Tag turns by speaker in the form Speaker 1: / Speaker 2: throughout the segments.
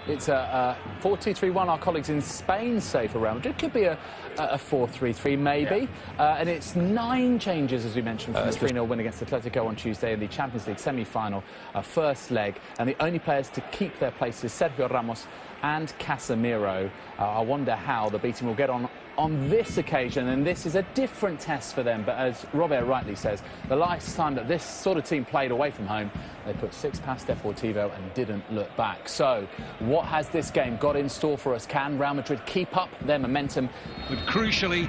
Speaker 1: It's a 4-2-3-1. Our colleagues in Spain say for Real Madrid. Could be a 4-3-3 maybe. Yeah. And it's 9 changes, as we mentioned, from the 3-0 win against Atletico on Tuesday in the Champions League semi-final, first leg. And the only players to keep their places, Sergio Ramos and Casemiro. I wonder how the B team will get on this occasion, and this is a different test for them. But as Robert rightly says, the last time that this sort of team played away from home, they put 6 past Deportivo and didn't look back. So what has this game got in store for us? Can Real Madrid keep up their momentum?
Speaker 2: But crucially,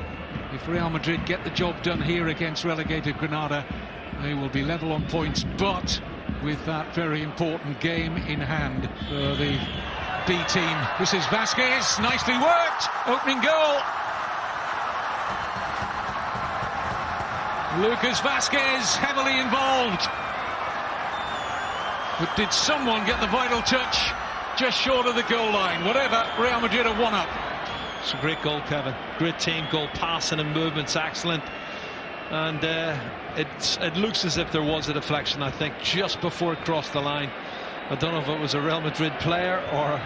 Speaker 2: if Real Madrid get the job done here against relegated Granada, they will be level on points, but with that very important game in hand for the B team. This is Vazquez, nicely worked, opening goal. Lucas Vazquez heavily involved. But did someone get the vital touch just short of the goal line? Whatever, Real Madrid are 1 up.
Speaker 3: It's a great goal, Kevin. Great team goal, passing and movement's excellent. And it looks as if there was a deflection, I think, just before it crossed the line. I don't know if it was a Real Madrid player or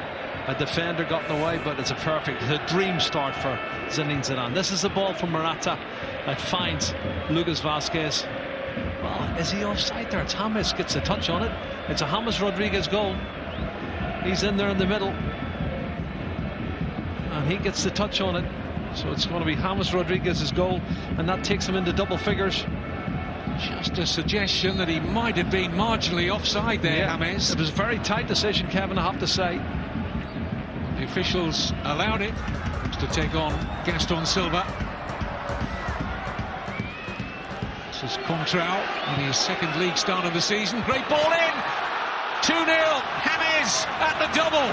Speaker 3: a defender got in the way, but it's a dream start for Zinedine Zidane. This is the ball from Morata that finds Lucas Vazquez. Well, is he offside there? It's James gets a touch on it. It's a James Rodriguez goal. He's in there in the middle, and he gets the touch on it. So it's going to be James Rodriguez's goal, and that takes him into double figures.
Speaker 2: Just a suggestion that he might have been marginally offside there, yeah, James.
Speaker 3: It was a very tight decision, Kevin, I have to say.
Speaker 2: The officials allowed it to take on Gaston Silva. This is Coentrão in his second league start of the season. Great ball in. 2-0. James at the double.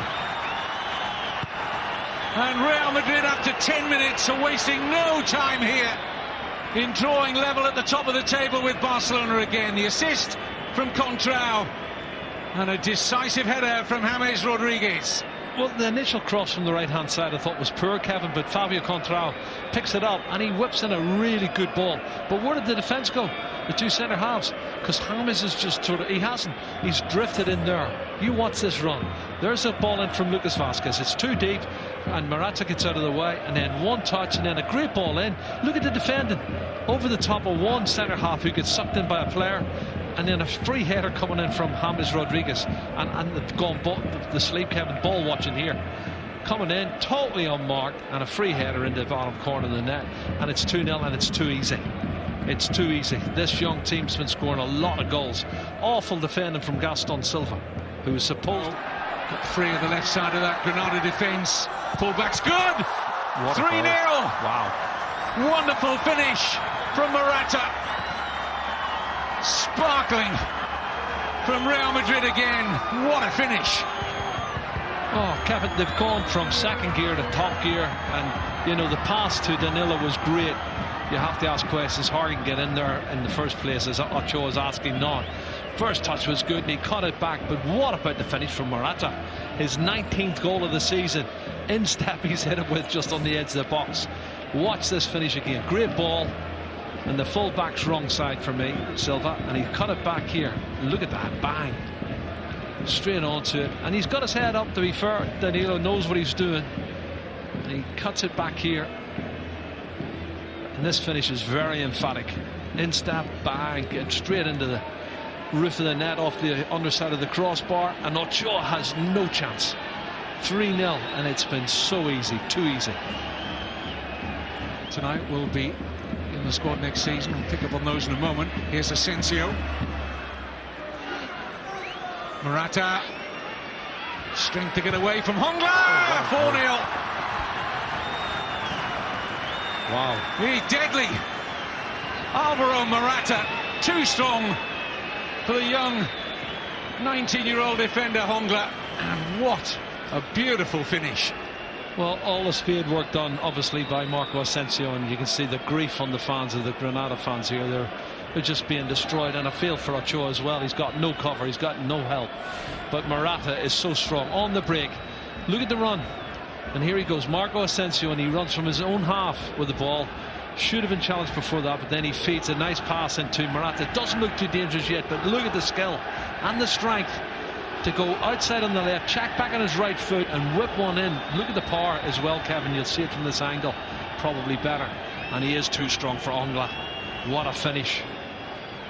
Speaker 2: And Real Madrid, after 10 minutes, are wasting no time here in drawing level at the top of the table with Barcelona again. The assist from Coentrão and a decisive header from James Rodriguez.
Speaker 3: Well, the initial cross from the right-hand side I thought was poor, Kevin, but Fabio Coentrão picks it up and he whips in a really good ball. But where did the defence go? The 2 centre halves, because James is just sort of, he's drifted in there. You watch this run. There's a ball in from Lucas Vazquez. It's too deep, and Morata gets out of the way, and then one touch, and then a great ball in. Look at the defending over the top of one centre half who gets sucked in by a player, and then a free header coming in from James Rodriguez, and they've gone the sleep, Kevin, ball watching here, coming in totally unmarked, and a free header into the bottom corner of the net, and it's 2-0, and it's too easy. It's too easy. This young team's been scoring a lot of goals. Awful defending from Gaston Silva, who was supposed.
Speaker 2: Got free of the left side of that Granada defence. Pullback's good. 3-0.
Speaker 3: Wow.
Speaker 2: Wonderful finish from Morata. Sparkling from Real Madrid again. What a finish.
Speaker 3: Oh, Kevin, they've gone from second gear to top gear, and you know the pass to Danilo was great. You have to ask questions. Hard can get in there in the first place, as Ochoa is asking now. First touch was good and he cut it back, but what about the finish from Morata? His 19th goal of the season. In step he's hit it with just on the edge of the box. Watch this finish again. Great ball, and the full back's wrong side for me, Silva, and he cut it back here. Look at that, bang, straight onto it, and he's got his head up, to be fair. Danilo knows what he's doing, and he cuts it back here, and this finish is very emphatic. In step, bang, and straight into the roof of the net off the underside of the crossbar, and Ochoa has no chance. 3-0, and it's been so easy, too easy.
Speaker 2: Tonight will be in the squad next season. We'll pick up on those in a moment. Here's Asensio. Morata. Strength to get away from Hongla. 4-0.
Speaker 3: Wow.
Speaker 2: He's deadly. Alvaro Morata, too strong for the young 19-year-old defender Hongla. And what a beautiful finish.
Speaker 3: Well, all the spade work done, obviously, by Marco Asensio, and you can see the grief on the fans of the Granada fans here. They're just being destroyed, and I feel for Ochoa as well. He's got no cover, he's got no help. But Morata is so strong on the break. Look at the run. And here he goes, Marco Asensio, and he runs from his own half with the ball. Should have been challenged before that, but then he feeds a nice pass into Morata. Doesn't look too dangerous yet, but look at the skill and the strength to go outside on the left, check back on his right foot and whip one in. Look at the power as well, Kevin. You'll see it from this angle, probably better. And he is too strong for Hongla. What a finish.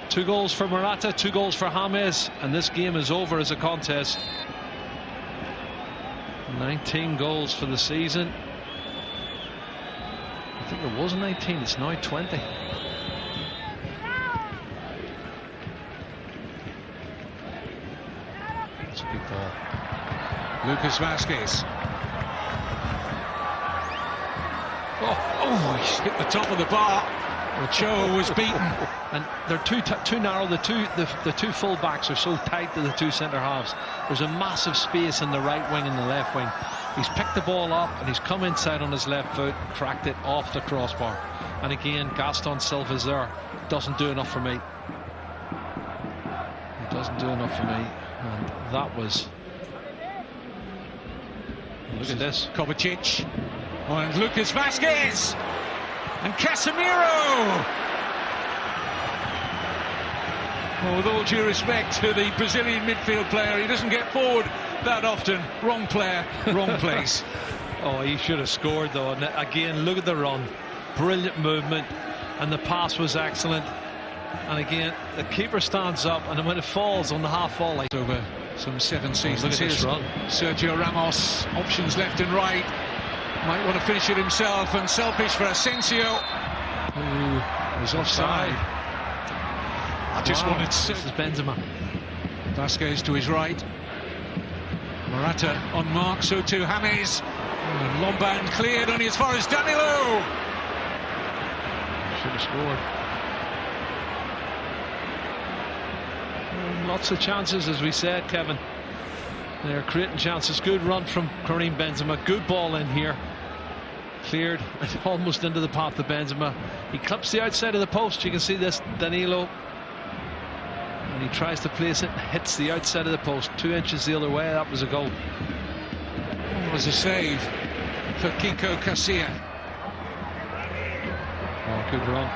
Speaker 3: 2 goals for Morata, 2 goals for James, and this game is over as a contest. 19 goals for the season. I think it was 19, it's now 20. That's a good ball.
Speaker 2: Lucas Vazquez. Oh, he's hit the top of the bar. Ochoa was beaten.
Speaker 3: And they're too narrow. The two full backs are so tight to the 2 centre halves. There's a massive space in the right wing and the left wing. He's picked the ball up and he's come inside on his left foot, cracked it off the crossbar. And again, Gaston Silva's there. Doesn't do enough for me. He doesn't do enough for me. And that was... Look at this.
Speaker 2: Kovacic. And Lucas Vazquez. And Casemiro. Well, with all due respect to the Brazilian midfield player, he doesn't get forward that often. Wrong player, wrong place.
Speaker 3: Oh, he should have scored though. And again, look at the run. Brilliant movement. And the pass was excellent. And again, the keeper stands up, and when it falls on the half volley.
Speaker 2: Over some 7 seasons.
Speaker 3: Look at this run.
Speaker 2: Sergio Ramos, options left and right. Might want to finish it himself, and selfish for Asensio, who was offside. I just wanted to...
Speaker 3: This is Benzema.
Speaker 2: Vazquez to his right. Morata on mark, so too James. And Lombard cleared only as far as Danilo.
Speaker 3: Should have scored. Lots of chances, as we said, Kevin. They're creating chances. Good run from Karim Benzema. Good ball in here. Cleared almost into the path of Benzema. He clips the outside of the post. You can see this, Danilo. And he tries to place it, hits the outside of the post. 2 inches the other way. That was a goal.
Speaker 2: It was a save for Kiko Casilla.
Speaker 3: Oh, good run.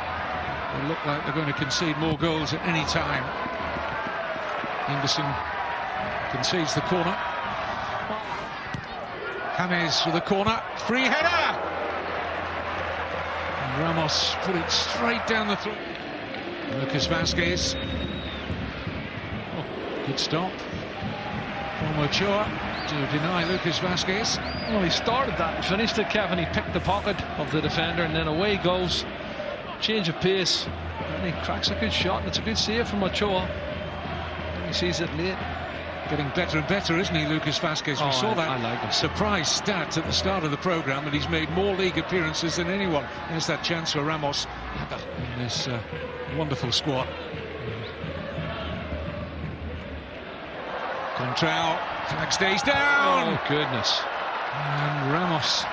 Speaker 2: They look like they're going to concede more goals at any time. Ingason concedes the corner. James with a corner. Free header! And Ramos put it straight down the throat. Lucas Vazquez. Oh, good stop from Ochoa to deny Lucas Vazquez.
Speaker 3: Well, he started that and finished it, Kevin. He picked the pocket of the defender and then away he goes. Change of pace. And he cracks a good shot, and it's a good save from Ochoa. He sees it late.
Speaker 2: Getting better and better, isn't he, Lucas Vazquez? We saw that
Speaker 3: I like him.
Speaker 2: Surprise stat at the start of the programme, and he's made more league appearances than anyone. There's that chance for Ramos in this wonderful squad. Coentrão, flag stays down.
Speaker 3: Oh, goodness.
Speaker 2: And Ramos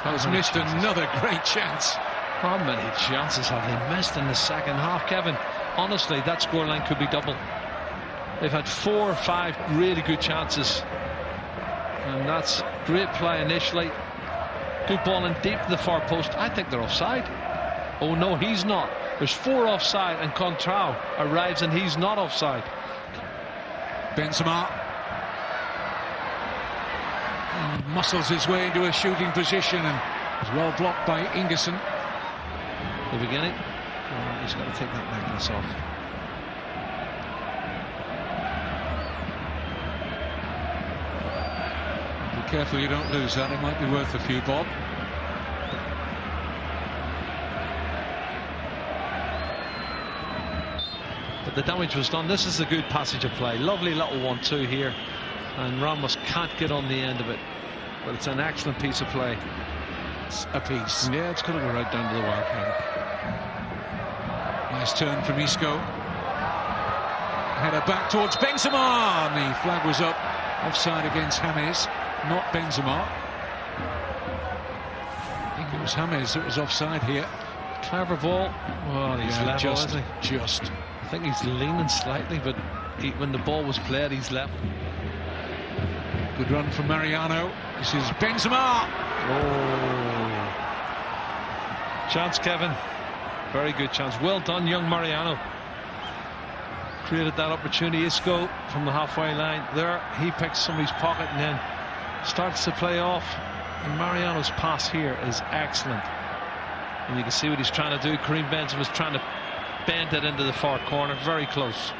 Speaker 2: has missed another great chance.
Speaker 3: How many chances have they missed in the second half, Kevin? Honestly, that scoreline could be double. They've had 4 or 5 really good chances, and that's great play initially. Good ball in deep to the far post. I think they're offside. Oh no, he's not. There's 4 offside, and Coentrão arrives and he's not offside.
Speaker 2: Benzema muscles his way into a shooting position and is well blocked by Ingason.
Speaker 3: The beginning. Oh, he's got to take that necklace off.
Speaker 2: Careful you don't lose that, it might be worth a few bob.
Speaker 3: But the damage was done. This is a good passage of play. Lovely little 1-2 here, and Ramos can't get on the end of it, but it's an excellent piece of play.
Speaker 2: It's a piece.
Speaker 3: Yeah, it's going to go right down to the wire, Kevin.
Speaker 2: Nice turn from Isco. Header back towards Benzema, and the flag was up. Offside against James. Not Benzema. I think it was James that was offside here.
Speaker 3: Clever ball. Well, he's level, isn't he?
Speaker 2: Just.
Speaker 3: I think he's leaning slightly, but when the ball was played, he's left.
Speaker 2: Good run from Mariano. This is Benzema.
Speaker 3: Oh. Chance, Kevin. Very good chance. Well done, young Mariano. created that opportunity. Isco from the halfway line there, he picks somebody's pocket and then starts to play off, and Mariano's pass here is excellent, and you can see what he's trying to do. Karim Benzema was trying to bend it into the far corner, very close.